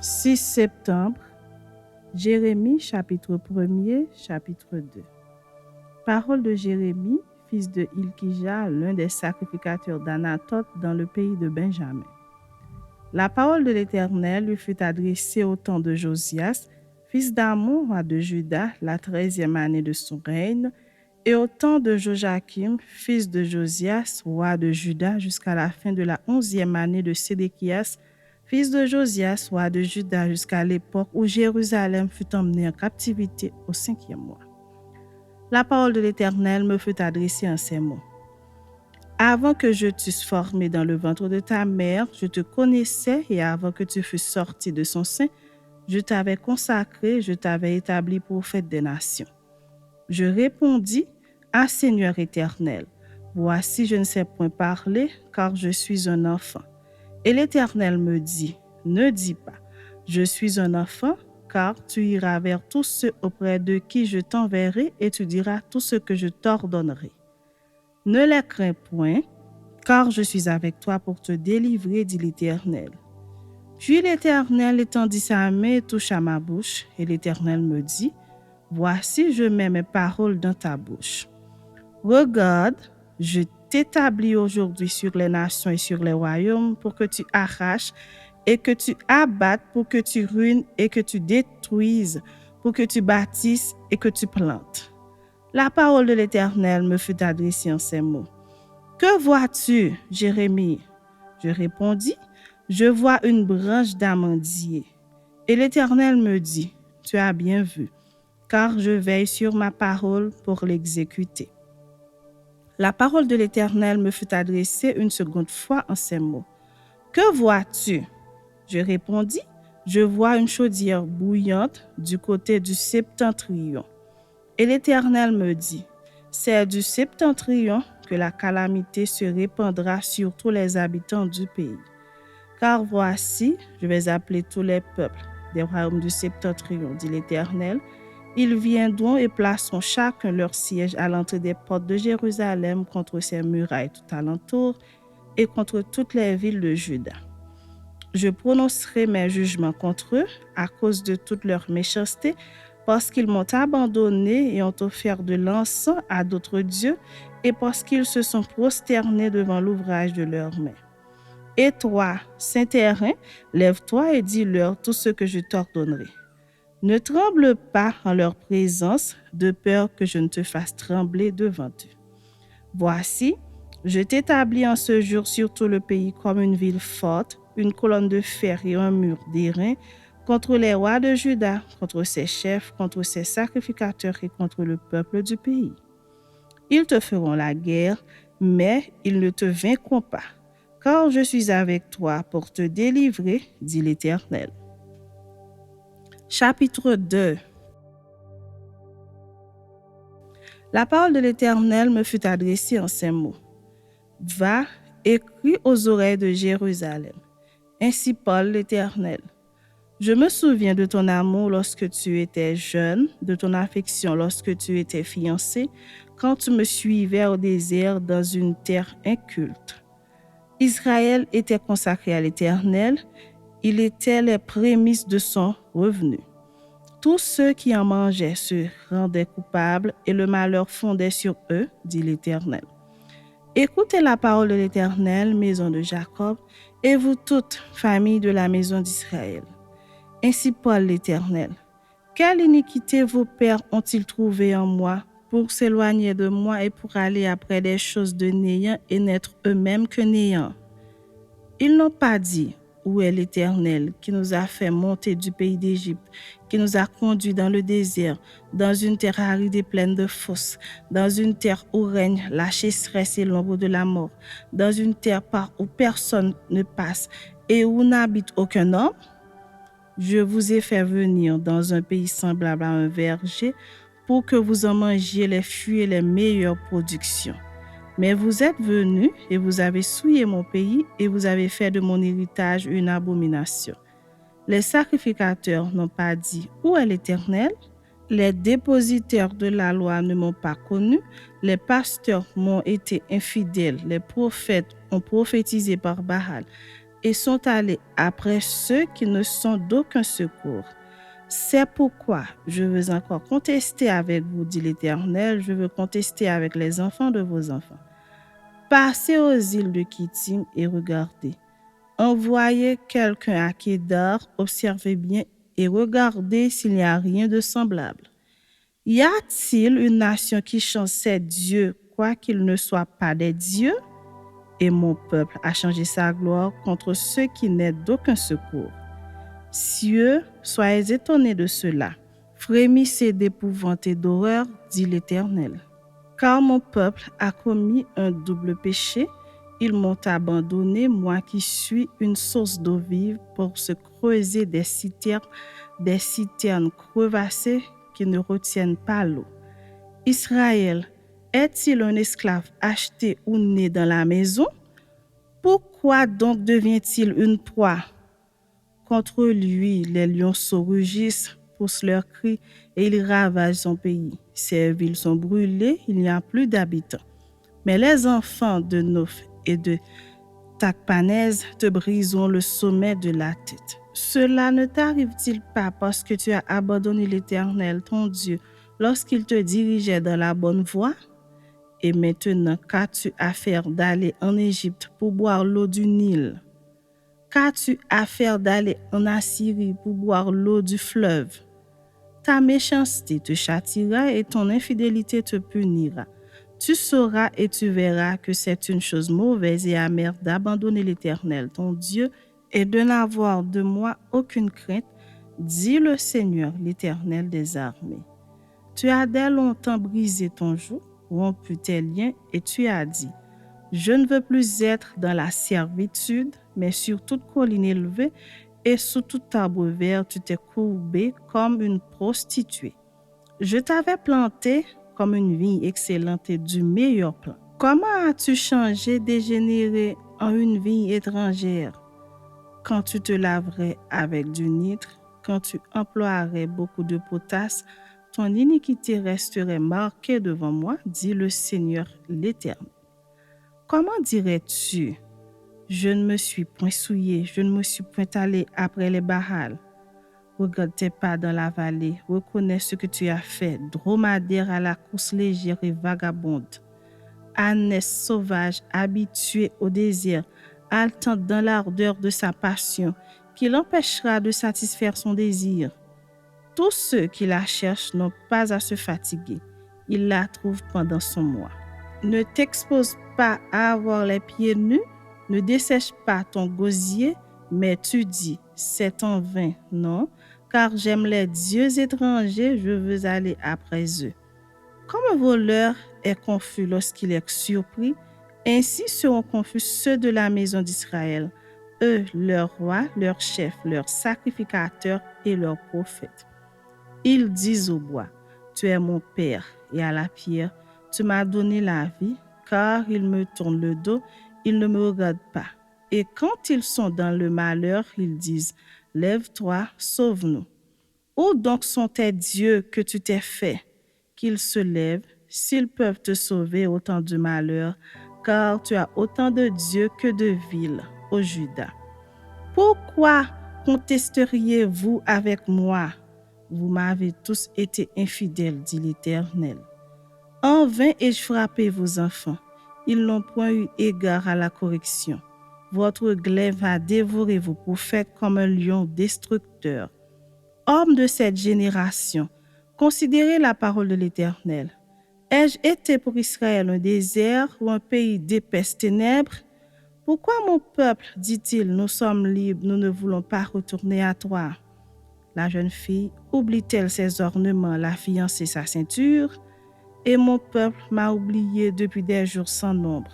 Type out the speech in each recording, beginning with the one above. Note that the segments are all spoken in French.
6 septembre, Jérémie chapitre 1er, chapitre 2. Parole de Jérémie, fils de Hilkija, l'un des sacrificateurs d'Anathoth dans le pays de Benjamin. La parole de l'Éternel lui fut adressée au temps de Josias, fils d'Amon, roi de Juda, la 13e année de son règne, et au temps de Joachim, fils de Josias, roi de Juda, jusqu'à la fin de la 11e année de Sédéchias, fils de Josias, roi de Juda, jusqu'à l'époque où Jérusalem fut emmenée en captivité au 5e mois. La parole de l'Éternel me fut adressée en ces mots. Avant que je t'eusse formé dans le ventre de ta mère, je te connaissais, et avant que tu fusses sorti de son sein, je t'avais consacré, je t'avais établi prophète des nations. Je répondis, Ah Seigneur éternel, voici je ne sais point parler, car je suis un enfant. Et l'Éternel me dit, ne dis pas, je suis un enfant, car tu iras vers tous ceux auprès de qui je t'enverrai, et tu diras tout ce que je t'ordonnerai. Ne les crains point, car je suis avec toi pour te délivrer, dit l'Éternel. Puis l'Éternel étendit sa main et toucha ma bouche, et l'Éternel me dit, voici, je mets mes paroles dans ta bouche. Regarde, je t'établis aujourd'hui sur les nations et sur les royaumes pour que tu arraches et que tu abattes, pour que tu ruines et que tu détruises, pour que tu bâtisses et que tu plantes. La parole de l'Éternel me fut adressée en ces mots. Que vois-tu, Jérémie? Je répondis, je vois une branche d'amandier. Et l'Éternel me dit, tu as bien vu, car je veille sur ma parole pour l'exécuter. La parole de l'Éternel me fut adressée une seconde fois en ces mots. Que vois-tu? Je répondis, je vois une chaudière bouillante du côté du septentrion. Et l'Éternel me dit, c'est du septentrion que la calamité se répandra sur tous les habitants du pays. Car voici, je vais appeler tous les peuples des royaumes du septentrion, dit l'Éternel. Ils viendront et placeront chacun leur siège à l'entrée des portes de Jérusalem contre ses murailles tout alentour et contre toutes les villes de Juda. Je prononcerai mes jugements contre eux à cause de toute leur méchanceté, parce qu'ils m'ont abandonné et ont offert de l'encens à d'autres dieux, et parce qu'ils se sont prosternés devant l'ouvrage de leurs mains. Et toi, Saint-Terrain, lève-toi et dis-leur tout ce que je t'ordonnerai. Ne tremble pas en leur présence, de peur que je ne te fasse trembler devant eux. Voici, je t'établis en ce jour sur tout le pays comme une ville forte, une colonne de fer et un mur d'airain, contre les rois de Juda, contre ses chefs, contre ses sacrificateurs et contre le peuple du pays. Ils te feront la guerre, mais ils ne te vaincront pas, car je suis avec toi pour te délivrer, dit l'Éternel. Chapitre 2. La parole de l'Éternel me fut adressée en ces mots. Va, écris aux oreilles de Jérusalem. Ainsi parle l'Éternel. Je me souviens de ton amour lorsque tu étais jeune, de ton affection lorsque tu étais fiancé, quand tu me suivais au désert dans une terre inculte. Israël était consacré à l'Éternel, il était les prémices de son revenu. Tous ceux qui en mangeaient se rendaient coupables et le malheur fondait sur eux, dit l'Éternel. Écoutez la parole de l'Éternel, maison de Jacob, et vous toutes, famille de la maison d'Israël. Ainsi parle l'Éternel. Quelle iniquité vos pères ont-ils trouvé en moi pour s'éloigner de moi et pour aller après des choses de néant et n'être eux-mêmes que néant? Ils n'ont pas dit, où est l'Éternel qui nous a fait monter du pays d'Égypte, qui nous a conduits dans le désert, dans une terre aride et pleine de fosses, dans une terre où règne la sécheresse et l'ombre de la mort, dans une terre par où personne ne passe et où n'habite aucun homme? Je vous ai fait venir dans un pays semblable à un verger pour que vous en mangiez les fruits et les meilleures productions. Mais vous êtes venus et vous avez souillé mon pays et vous avez fait de mon héritage une abomination. Les sacrificateurs n'ont pas dit « Où est l'Éternel ?» Les dépositaires de la loi ne m'ont pas connu, les pasteurs m'ont été infidèles, les prophètes ont prophétisé par Baal, et sont allés après ceux qui ne sont d'aucun secours. C'est pourquoi je veux encore contester avec vous, dit l'Éternel, je veux contester avec les enfants de vos enfants. Passez aux îles de Kittim et regardez. Envoyez quelqu'un à Kédar, observez bien et regardez s'il n'y a rien de semblable. Y a-t-il une nation qui chante ses dieux, quoiqu'ils ne soient pas des dieux? Et mon peuple a changé sa gloire contre ceux qui n'aident d'aucun secours. Cieux, soyez étonnés de cela. Frémissez d'épouvante et d'horreur, dit l'Éternel. Car mon peuple a commis un double péché. Ils m'ont abandonné, moi qui suis une source d'eau vive, pour se creuser des citernes crevassées qui ne retiennent pas l'eau. Israël, est-il un esclave acheté ou né dans la maison? Pourquoi donc devient-il une proie? Contre lui, les lionceaux rugissent, poussent leurs cris et ils ravagent son pays. Ses villes sont brûlées, il n'y a plus d'habitants. Mais les enfants de Noph et de Tacpanès te briseront le sommet de la tête. Cela ne t'arrive-t-il pas parce que tu as abandonné l'Éternel, ton Dieu, lorsqu'il te dirigeait dans la bonne voie? Et maintenant, qu'as-tu à faire d'aller en Égypte pour boire l'eau du Nil? Qu'as-tu à faire d'aller en Assyrie pour boire l'eau du fleuve? Ta méchanceté te châtiera et ton infidélité te punira. Tu sauras et tu verras que c'est une chose mauvaise et amère d'abandonner l'Éternel, ton Dieu, et de n'avoir de moi aucune crainte, dit le Seigneur, l'Éternel des armées. Tu as dès longtemps brisé ton joug, rompu tes liens, et tu as dit, je ne veux plus être dans la servitude, mais sur toute colline élevée et sous tout arbre vert, tu t'es courbé comme une prostituée. Je t'avais planté comme une vigne excellente et du meilleur plan. Comment as-tu changé, dégénéré en une vigne étrangère? Quand tu te laverais avec du nitre, quand tu emploierais beaucoup de potasse, ton iniquité resterait marquée devant moi, dit le Seigneur l'Éternel. Comment dirais-tu, je ne me suis point souillé, je ne me suis point allé après les Baals? Regarde tes pas dans la vallée, reconnais ce que tu as fait, dromadaire à la course légère et vagabonde, ânesse sauvage habitué au désir, haletante dans l'ardeur de sa passion, qui l'empêchera de satisfaire son désir. Tous ceux qui la cherchent n'ont pas à se fatiguer, ils la trouvent pendant son mois. Ne t'expose pas à avoir les pieds nus, ne dessèche pas ton gosier, mais tu dis, c'est en vain, non, car j'aime les dieux étrangers, je veux aller après eux. Comme un voleur est confus lorsqu'il est surpris, ainsi seront confus ceux de la maison d'Israël, eux, leurs rois, leurs chefs, leurs sacrificateurs et leurs prophètes. Ils disent au bois, tu es mon père, et à la pierre, tu m'as donné la vie, car ils me tournent le dos, ils ne me regardent pas. Et quand ils sont dans le malheur, ils disent, lève-toi, sauve-nous. Où donc sont tes dieux que tu t'es fait, qu'ils se lèvent, s'ils peuvent te sauver au temps du malheur, car tu as autant de dieux que de villes, ô Juda. Pourquoi contesteriez-vous avec moi? Vous m'avez tous été infidèles, dit l'Éternel. En vain ai-je frappé vos enfants. Ils n'ont point eu égard à la correction. Votre glaive a dévoré vos prophètes comme un lion destructeur. Hommes de cette génération, considérez la parole de l'Éternel. Ai-je été pour Israël un désert ou un pays d'épaisses ténèbres? Pourquoi mon peuple, dit-il, nous sommes libres, nous ne voulons pas retourner à toi? La jeune fille oublie-t-elle ses ornements, la fiancée sa ceinture? Et mon peuple m'a oublié depuis des jours sans nombre.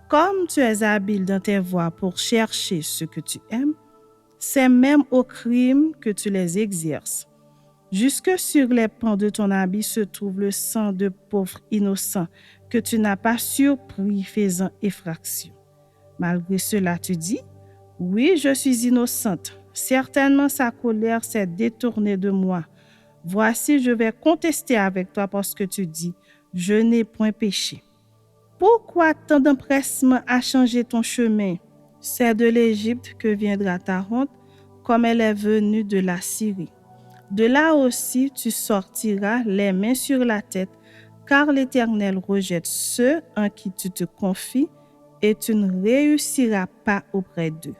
Comme tu es habile dans tes voies pour chercher ce que tu aimes, c'est même au crime que tu les exerces. Jusque sur les pans de ton habit se trouve le sang de pauvres innocents que tu n'as pas surpris faisant effraction. Malgré cela, tu dis, oui, je suis innocente. Certainement, sa colère s'est détournée de moi. Voici, je vais contester avec toi parce que tu dis, je n'ai point péché. Pourquoi tant d'empressement à changer ton chemin? C'est de l'Égypte que viendra ta honte, comme elle est venue de la Syrie. De là aussi tu sortiras les mains sur la tête, car l'Éternel rejette ceux en qui tu te confies, et tu ne réussiras pas auprès d'eux.